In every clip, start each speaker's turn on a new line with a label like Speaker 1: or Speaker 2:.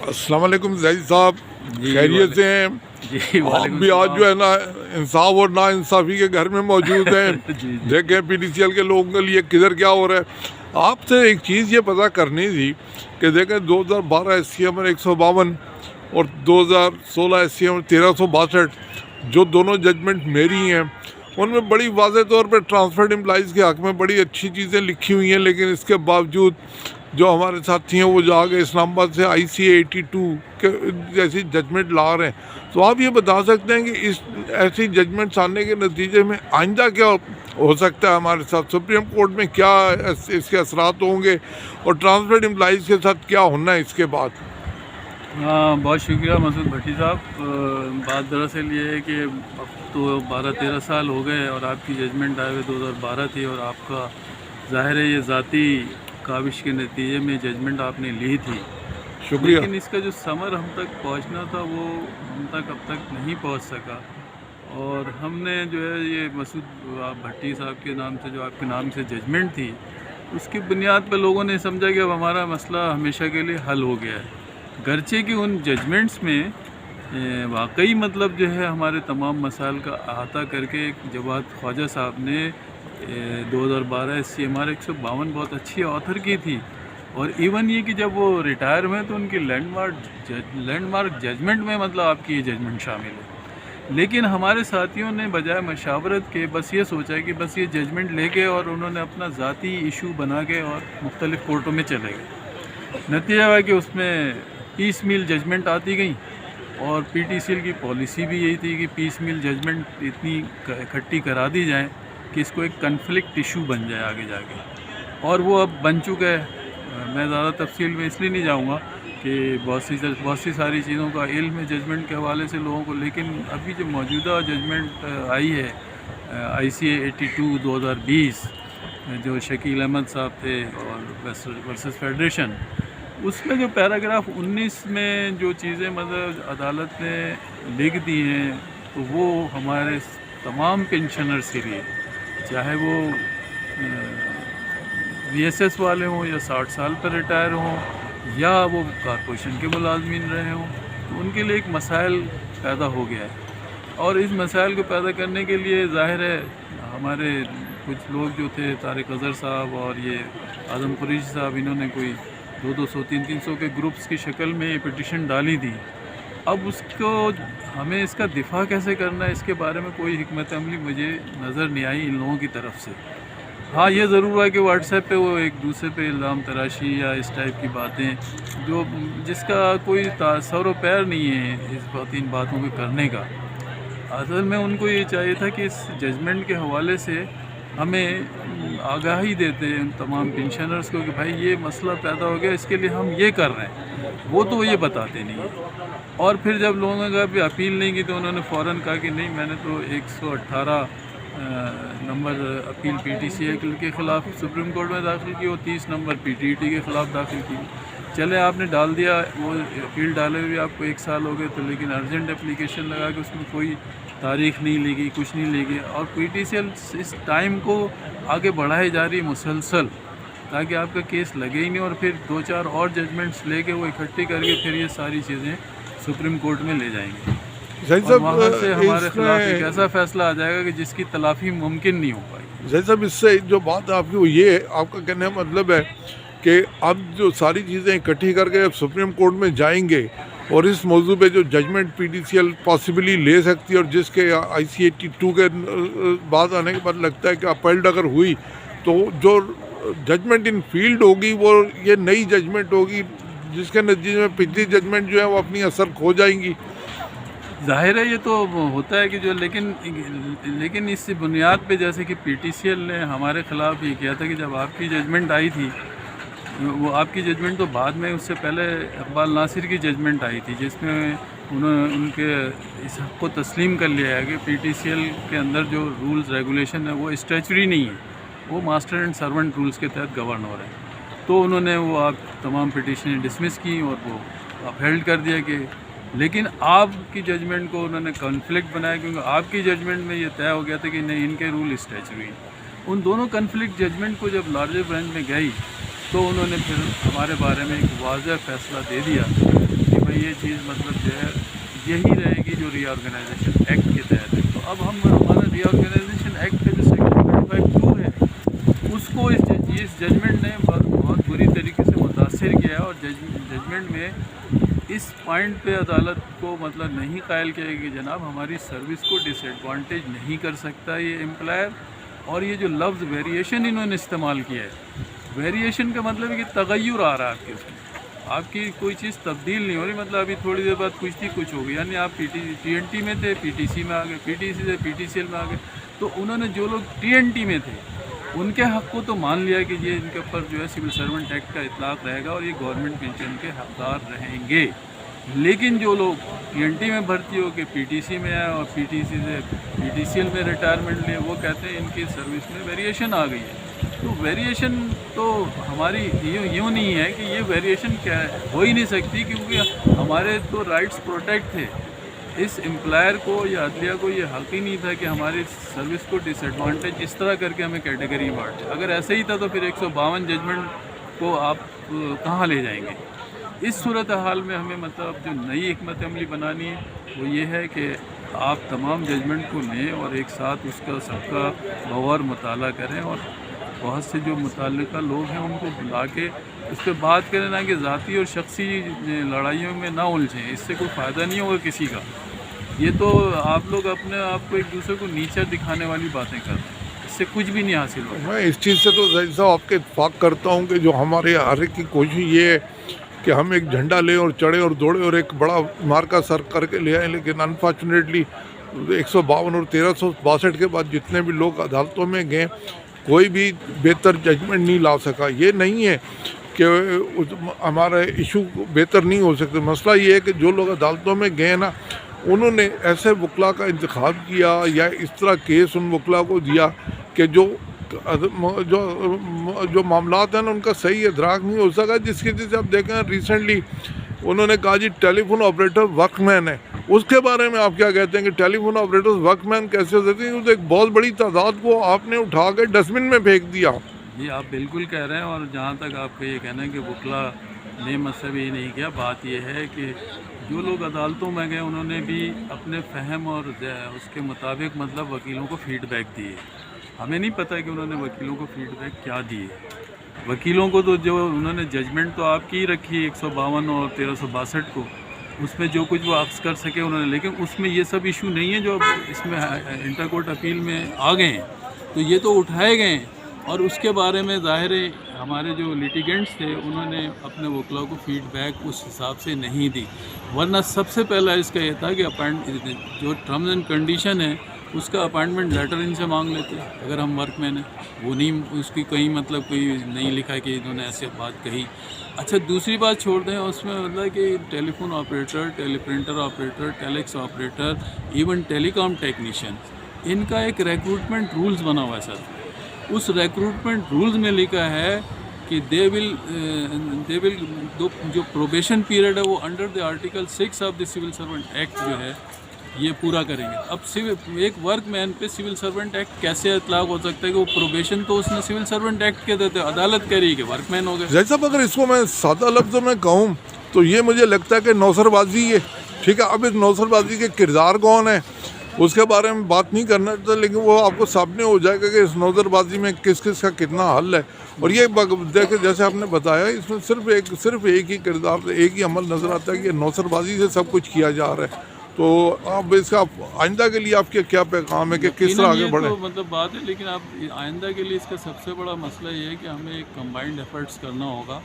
Speaker 1: السلام علیکم زید صاحب،
Speaker 2: جی
Speaker 1: خیریت سے ہیں؟
Speaker 2: جی
Speaker 1: آپ
Speaker 2: وعلیکم
Speaker 1: بھی آج جو ہے
Speaker 2: السلام۔
Speaker 1: نا انصاف اور نا انصافی کے گھر میں موجود ہیں۔
Speaker 2: جی جی
Speaker 1: دیکھیں پی ٹی سی ایل کے لوگوں کے لیے کدھر کیا ہو رہا ہے۔ آپ سے ایک چیز یہ پتہ کرنی تھی کہ دیکھیں 2012 ایس سی ایم 152 اور 2016 ایس سی ایم 1362 جو دونوں ججمنٹ میری ہیں، ان میں بڑی واضح طور پہ ٹرانسفرڈ امپلائیز کے حق میں بڑی اچھی چیزیں لکھی ہوئی ہیں، لیکن اس کے باوجود جو ہمارے ساتھی ہیں وہ جا کے اسلام آباد سے IC82 کے جیسی ججمنٹ لا رہے ہیں۔ تو آپ یہ بتا سکتے ہیں کہ اس ایسی ججمنٹس آنے کے نتیجے میں آئندہ کیا ہو سکتا ہے ہمارے ساتھ؟ سپریم کورٹ میں کیا اس کے اثرات ہوں گے اور ٹرانسفرڈ امپلائیز کے ساتھ کیا ہونا ہے اس کے بعد؟
Speaker 2: بہت شکریہ مسعود بھٹی صاحب۔ بات دراصل یہ ہے کہ اب تو 12-13 سال ہو گئے اور آپ کی ججمنٹ آئے ہوئے 2012 تھی، اور آپ کا ظاہر ہے یہ ذاتی کاوش کے نتیجے میں ججمنٹ آپ نے لی تھی،
Speaker 1: شکریہ۔
Speaker 2: لیکن اس کا جو ثمر ہم تک پہنچنا تھا وہ ہم تک اب تک نہیں پہنچ سکا، اور ہم نے جو ہے یہ مسعود بھٹی صاحب کے نام سے جو آپ کے نام سے ججمنٹ تھی، اس کی بنیاد پہ لوگوں نے سمجھا کہ اب ہمارا مسئلہ ہمیشہ کے لیے حل ہو گیا ہے، گرچہ کہ ان ججمنٹس میں واقعی مطلب جو ہے ہمارے تمام مسائل کا احاطہ کر کے جواد خواجہ صاحب نے 2012 CMR 152 بہت اچھی آتھر کی تھی، اور ایون یہ کہ جب وہ ریٹائر ہوئے تو ان کی لینڈ مارک ججمنٹ میں مطلب آپ کی یہ ججمنٹ شامل ہے، لیکن ہمارے ساتھیوں نے بجائے مشاورت کے بس یہ سوچا کہ بس یہ ججمنٹ لے کے اور انہوں نے اپنا ذاتی ایشو بنا کے اور مختلف کورٹوں میں چلے گئے۔ نتیجہ ہوا کہ اس میں پیس میل ججمنٹ آتی گئیں، اور پی ٹی سی ایل کی پالیسی بھی یہی تھی کہ پیس میل ججمنٹ اتنی اکٹھی کرا دی جائیں کہ اس کو ایک کنفلکٹ ایشو بن جائے آگے جا کے، اور وہ اب بن چکا ہے۔ میں زیادہ تفصیل میں اس لیے نہیں جاؤں گا کہ بہت سی ساری چیزوں کا علم ہے ججمنٹ کے حوالے سے لوگوں کو، لیکن ابھی جو موجودہ ججمنٹ آئی ہے IC82 2020 جو شکیل احمد صاحب تھے اور ورسز فیڈریشن، اس میں جو پیراگراف 19 میں جو چیزیں مطلب عدالت نے لکھ دی ہیں، تو وہ ہمارے تمام پینشنرز کے لیے، چاہے وہ VSS والے ہوں یا 60 سال پر ریٹائر ہوں یا وہ کارپوریشن کے ملازمین رہے ہوں، تو ان کے لیے ایک مسائل پیدا ہو گیا ہے، اور اس مسائل کو پیدا کرنے کے لیے ظاہر ہے ہمارے کچھ لوگ جو تھے، طارق اظہر صاحب اور یہ اعظم قریشی صاحب، انہوں نے کوئی 200 300 کے گروپس کی شکل میں یہ پٹیشن ڈالی تھی۔ اب اس کو ہمیں اس کا دفاع کیسے کرنا ہے، اس کے بارے میں کوئی حکمت عملی مجھے نظر نہیں آئی ان لوگوں کی طرف سے۔ ہاں یہ ضرور ہوا کہ واٹس ایپ پہ وہ ایک دوسرے پہ الزام تراشی یا اس ٹائپ کی باتیں جس کا کوئی سر و پیر نہیں ہے ان باتوں کو کرنے کا۔ اصل میں ان کو یہ چاہیے تھا کہ اس ججمنٹ کے حوالے سے ہمیں آگاہی دیتے ان تمام پینشنرز کو کہ بھائی یہ مسئلہ پیدا ہو گیا، اس کے لیے ہم یہ کر رہے ہیں، وہ تو یہ بتاتے نہیں ہیں۔ اور پھر جب لوگوں نے بھی اپیل نہیں کی تو انہوں نے فوراً کہا کہ نہیں، میں نے تو 118 نمبر اپیل PTCA کے خلاف سپریم کورٹ میں داخل کی اور 30 نمبر PTET کے خلاف داخل کی۔ چلے آپ نے ڈال دیا، وہ اپیل ڈالے ہوئے آپ کو 1 سال ہو گئے، تو لیکن ارجنٹ اپلیکیشن لگا کے اس میں کوئی تاریخ نہیں لگی، کچھ نہیں لگی، اور PTCL اس ٹائم کو آگے بڑھائے جا رہی ہے مسلسل، تاکہ آپ کا کیس لگے ہی نہیں، اور پھر 2-4 اور ججمنٹس لے کے وہ اکٹھی کر کے پھر یہ ساری چیزیں سپریم کورٹ میں لے جائیں گے،
Speaker 1: زید
Speaker 2: اور وہاں سے ہمارے
Speaker 1: اس
Speaker 2: خلاف ایک
Speaker 1: میں
Speaker 2: ایسا فیصلہ آ جائے گا کہ جس کی تلافی ممکن نہیں ہو پائے گی۔
Speaker 1: زید صاحب، اس سے جو بات آپ کی وہ یہ ہے، آپ کا کہنے کا مطلب ہے کہ اب جو ساری چیزیں اکٹھی کر کے اب سپریم کورٹ میں جائیں گے، اور اس موضوع پہ جو ججمنٹ PTCL پاسبلی لے سکتی ہے، اور جس کے IC82 کے بعد آنے کے بعد لگتا ہے کہ اپیلڈ اگر ہوئی تو جو ججمنٹ ان فیلڈ ہوگی وہ یہ نئی ججمنٹ ہوگی، جس کے نتیجے میں پچھلی ججمنٹ جو ہے وہ اپنی اثر کھو جائیں گی۔
Speaker 2: ظاہر ہے یہ تو ہوتا ہے کہ جو لیکن اس بنیاد پہ جیسے کہ PTCL نے ہمارے خلاف یہ کیا تھا کہ جب آپ کی ججمنٹ آئی تھی، وہ آپ کی ججمنٹ تو بعد میں، اس سے پہلے اقبال ناصر کی ججمنٹ آئی تھی، جس میں انہوں نے ان کے اس حق کو تسلیم کر لیا ہے کہ PTCL کے اندر جو رولز ریگولیشن ہے وہ اسٹیچوری نہیں ہے، وہ ماسٹر اینڈ سرونٹ رولز کے تحت گورن ہو رہے ہیں۔ تو انہوں نے وہ آپ تمام پٹیشنیں ڈسمس کی اور وہ اپہیلڈ کر دیا کہ، لیکن آپ کی ججمنٹ کو انہوں نے کنفلکٹ بنایا، کیونکہ آپ کی ججمنٹ میں یہ طے ہو گیا تھا کہ نہیں، ان کے رول اسٹیچوری ہیں۔ ان دونوں کنفلکٹ ججمنٹ کو جب لارجر برانچ میں گئی تو انہوں نے پھر ہمارے بارے میں ایک واضح فیصلہ دے دیا کہ یہ چیز مطلب جو ہے یہی رہے گی جو ری آرگنائزیشن ایکٹ کے تحت ہے. تو اب ہم ہمارا ری آرگنائزیشن ایکٹ کا جو سیکشن 25(2) ہے اس کو اس ججمنٹ نے بہت بری طریقے سے متاثر کیا ہے، اور ججمنٹ میں اس پوائنٹ پہ عدالت کو مطلب نہیں قائل کیا کہ جناب ہماری سروس کو ڈس ایڈوانٹیج نہیں کر سکتا یہ امپلائر. اور یہ جو لفظ ویریشن انہوں نے استعمال کیا ہے، ویریشن کا مطلب ہے کہ تغیر آ رہا ہے آپ کے اس میں، آپ کی کوئی چیز تبدیل نہیں ہو رہی. مطلب ابھی تھوڑی دیر بعد کچھ تھی کچھ ہو گئی، یعنی آپ TNT میں تھے PTC میں آ گئے، PTC سے PTCL میں آ گئے. تو انہوں نے جو لوگ TNT میں تھے ان کے حق کو تو مان لیا کہ یہ ان کے اوپر جو ہے سول سرونٹ ایکٹ کا اطلاق رہے گا اور یہ گورنمنٹ پینشن کے حقدار رہیں گے. لیکن جو لوگ TNT میں بھرتی ہو کے PTC میں آئے اور PTC سے PTCL میں ریٹائرمنٹ لے، وہ کہتے ہیں ان کی سروس میں ویریشن آ گئی ہے. تو ویریشن تو ہماری یوں نہیں ہے کہ یہ ویریشن کیا ہو ہی نہیں سکتی، کیونکہ ہمارے تو رائٹس پروٹیکٹ تھے. اس امپلائر کو یا عدلیہ کو یہ حق ہی نہیں تھا کہ ہماری سروس کو ڈس ایڈوانٹیج اس طرح کر کے ہمیں کیٹیگری بانٹ. اگر ایسے ہی تھا تو پھر 152 ججمنٹ کو آپ کہاں لے جائیں گے؟ اس صورتحال میں ہمیں مطلب جو نئی حکمت عملی بنانی ہے وہ یہ ہے کہ آپ تمام ججمنٹ کو لیں اور ایک ساتھ اس کا سب کا غور مطالعہ کریں، اور بہت سے جو متعلقہ لوگ ہیں ان کو بلا کے اس پہ بات کریں، نہ کہ ذاتی اور شخصی لڑائیوں میں نہ الجھیں. اس سے کوئی فائدہ نہیں ہوگا کسی کا. یہ تو آپ لوگ اپنے آپ کو ایک دوسرے کو نیچا دکھانے والی باتیں کرتے ہیں، اس سے کچھ بھی نہیں حاصل ہوگا.
Speaker 1: میں اس چیز سے تو ظاہر صاحب آپ کے اتفاق کرتا ہوں کہ جو ہمارے ہر ایک کی کوشش یہ ہے کہ ہم ایک جھنڈا لیں اور چڑھیں اور دوڑیں اور ایک بڑا مارکا سر کر کے لے آئیں. لیکن انفارچونیٹلی 152 اور 1362 کے بعد جتنے بھی لوگ عدالتوں میں گئے کوئی بھی بہتر ججمنٹ نہیں لا سکا. یہ نہیں ہے کہ ہمارا ایشو بہتر نہیں ہو سکتے. مسئلہ یہ ہے کہ جو لوگ عدالتوں میں گئے نا انہوں نے ایسے وکلا کا انتخاب کیا یا اس طرح کیس ان وکلا کو دیا کہ جو معاملات ہیں نا ان کا صحیح ادراک نہیں ہو سکا. جس کی وجہ سے آپ دیکھیں ریسنٹلی انہوں نے کہا جی ٹیلی فون آپریٹر ورک مین ہے. اس کے بارے میں آپ کیا کہتے ہیں کہ ٹیلی فون آپریٹر ورک مین کیسے ہو سکتے ہیں؟ ایک بہت بڑی تعداد کو آپ نے اٹھا کے ڈسٹ بن میں پھینک دیا.
Speaker 2: جی آپ بالکل کہہ رہے ہیں، اور جہاں تک آپ کا یہ کہنا ہے کہ وکلا نے مطلب یہ نہیں کیا، بات یہ ہے کہ جو لوگ عدالتوں میں گئے انہوں نے بھی اپنے فہم اور اس کے مطابق مطلب وکیلوں کو فیڈ بیک دیے. ہمیں نہیں پتہ کہ انہوں نے وکیلوں کو فیڈ بیک کیا دیے. وکیلوں کو تو جو انہوں نے ججمنٹ تو آپ کی رکھی 152 اور 1362 کو، اس میں جو کچھ وہ عکس کر سکے انہوں نے، لیکن اس میں یہ سب ایشو نہیں ہے جو اس میں انٹر کورٹ اپیل میں آ گئے ہیں. تو یہ تو اٹھائے گئے ہیں، اور اس کے بارے میں ظاہر ہے ہمارے جو لیٹیگنٹس تھے انہوں نے اپنے وکلا کو فیڈ بیک اس حساب سے نہیں دی. ورنہ سب سے پہلا اس کا یہ تھا کہ جو ٹرمز اینڈ کنڈیشن ہے اس کا اپائنٹمنٹ لیٹر ان سے مانگ لیتے اگر ہم ورک مین ہیں. وہ نہیں، اس کی کہیں مطلب کوئی نہیں لکھا کہ انہوں نے ایسے بات کہی. اچھا دوسری بات چھوڑ دیں، اس میں مطلب کہ telephone operator, teleprinter operator, telex operator, even telecom technician, ان کا ایک ریکروٹمنٹ رولز بنا ہوا ہے سر. اس ریکروٹمنٹ رولز میں لکھا ہے کہ دے ول جو پروبیشن پیریڈ ہے وہ under the article 6 of the civil servant act جو ہے یہ پورا کریں گے. اب ایک ورک مین پہ سول سرونٹ ایکٹ کیسے اطلاق ہو سکتا ہے کہ وہ پروبیشن تو اس نے سول سرونٹ ایکٹ کے دیتے، عدالت کہہ رہی ہے کہ ورک مین ہو گئے.
Speaker 1: جیسا اگر اس کو میں سادہ لفظوں میں کہوں تو یہ مجھے لگتا ہے کہ نوسر بازی ہے. ٹھیک ہے، اب اس نوسر بازی کے کردار کون ہے اس کے بارے میں بات نہیں کرنا چاہتا، لیکن وہ آپ کو سامنے ہو جائے گا کہ اس نوسر بازی میں کس کس کا کتنا حل ہے. اور یہ دیکھیں جیسے آپ نے بتایا اس میں صرف ایک ہی کردار، ایک ہی عمل نظر آتا ہے کہ نوسر بازی سے سب کچھ کیا جا رہا ہے. تو اب اس کا آئندہ کے لیے آپ کے کیا پیغام ہے کہ کس طرح آگے بڑھیں؟
Speaker 2: مطلب بات ہے، لیکن اب آئندہ کے لیے اس کا سب سے بڑا مسئلہ یہ ہے کہ ہمیں ایک کمبائنڈ ایفرٹس کرنا ہوگا،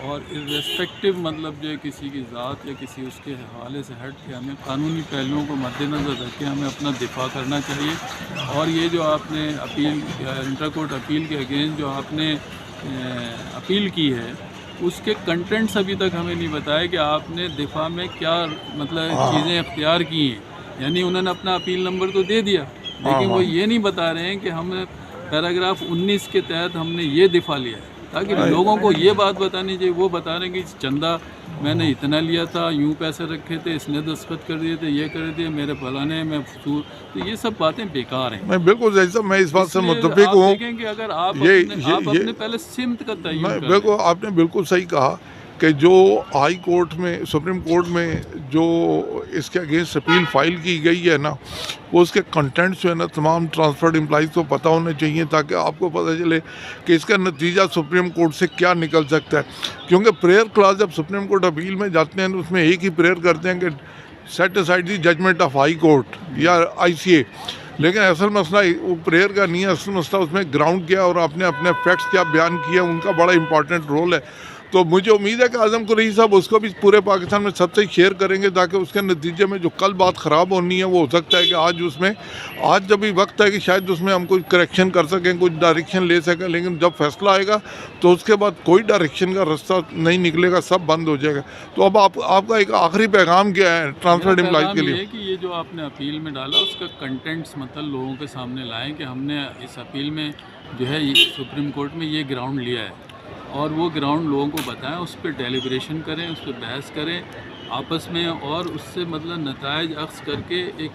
Speaker 2: اور ارریسپیکٹو مطلب جو ہے کسی کی ذات یا کسی اس کے حوالے سے ہٹ کے ہمیں قانونی پہلوؤں کو مد نظر رکھ کے ہمیں اپنا دفاع کرنا چاہیے. اور یہ جو آپ نے اپیل انٹر کورٹ اپیل کے اگینسٹ جو آپ نے اپیل کی ہے اس کے کنٹینٹس ابھی تک ہمیں نہیں بتایا کہ آپ نے دفاع میں کیا مطلب چیزیں اختیار کی ہیں. یعنی انہوں نے اپنا اپیل نمبر تو دے دیا، لیکن وہ یہ نہیں بتا رہے ہیں کہ ہم پیراگراف 19 کے تحت ہم نے یہ دفاع لیا ہے، تاکہ لوگوں کو یہ بات بتانی چاہیے. وہ بتا رہے ہیں کہ چندہ میں نے اتنا لیا تھا، یوں پیسے رکھے تھے، اس نے دستخط کر دیے تھے، یہ کر دیے، میرے فلانے میں فطور. تو یہ سب باتیں بیکار ہیں.
Speaker 1: میں بالکل صحیح، میں اس بات سے متفق ہوں.
Speaker 2: دیکھیں کہ اگر آپ اپنے پہلے سمت کا تعین
Speaker 1: بالکل آپ نے بالکل صحیح کہا کہ جو ہائی کورٹ میں سپریم کورٹ میں جو اس کے اگینسٹ اپیل فائل کی گئی ہے نا، وہ اس کے کنٹینٹس جو ہے نا تمام ٹرانسفرڈ امپلائیز کو پتہ ہونے چاہیے، تاکہ آپ کو پتہ چلے کہ اس کا نتیجہ سپریم کورٹ سے کیا نکل سکتا ہے. کیونکہ پریئر کلاس جب سپریم کورٹ اپیل میں جاتے ہیں تو اس میں ایک ہی پریئر کرتے ہیں کہ set aside the judgment of high court یا ICA، لیکن اصل مسئلہ وہ پریئر کا نہیں ہے. اصل مسئلہ اس میں گراؤنڈ کیا اور آپ نے اپنے فیکٹس کیا بیان کیا، ان کا بڑا امپورٹنٹ رول ہے. تو مجھے امید ہے کہ اعظم قریشی صاحب اس کو بھی پورے پاکستان میں سب سے شیئر کریں گے، تاکہ اس کے نتیجے میں جو کل بات خراب ہونی ہے وہ ہو سکتا ہے کہ آج جب بھی وقت ہے کہ شاید اس میں ہم کوئی کریکشن کر سکیں، کچھ ڈائریکشن لے سکیں، لیکن جب فیصلہ آئے گا تو اس کے بعد کوئی ڈائریکشن کا رستہ نہیں نکلے گا، سب بند ہو جائے گا. تو اب آپ کا ایک آخری پیغام کیا ہے ٹرانسفرڈ امپلائیز کے لیے؟
Speaker 2: یہ کہ یہ جو آپ نے اپیل میں ڈالا اس کا کنٹینٹس مطلب لوگوں کے سامنے لائیں کہ ہم نے اس اپیل میں جو ہے سپریم کورٹ میں یہ گراؤنڈ لیا ہے، اور وہ گراؤنڈ لوگوں کو بتائیں، اس پہ ڈیلیبریشن کریں، اس پہ بحث کریں آپس میں، اور اس سے مطلب نتائج اخذ کر کے ایک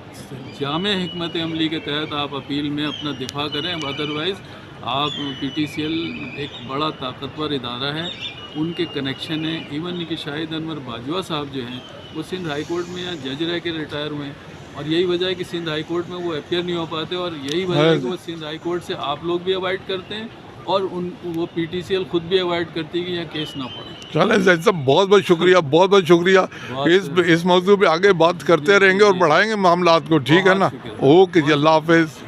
Speaker 2: جامع حکمت عملی کے تحت آپ اپیل میں اپنا دفاع کریں. ادروائز آپ PTCL ایک بڑا طاقتور ادارہ ہے، ان کے کنیکشن ہیں. ایون کہ شاہد انور باجوہ صاحب جو ہیں وہ سندھ ہائی کورٹ میں یہاں جج رہ کے ریٹائر ہوئے ہیں، اور یہی وجہ ہے کہ سندھ ہائی کورٹ میں وہ اپیئر نہیں ہو پاتے، اور یہی وجہ ہے کہ وہ سندھ ہائی کورٹ سے آپ لوگ بھی اوائڈ کرتے ہیں، اور وہ PTCL خود بھی اوائڈ کرتی ہے کہ یہاں کیس نہ پڑے.
Speaker 1: چلیں زید صاحب، بہت بہت شکریہ، بہت بہت شکریہ. اس موضوع پہ آگے بات کرتے رہیں گے اور بڑھائیں گے معاملات کو، ٹھیک ہے نا؟ اوکے جی، اللہ حافظ.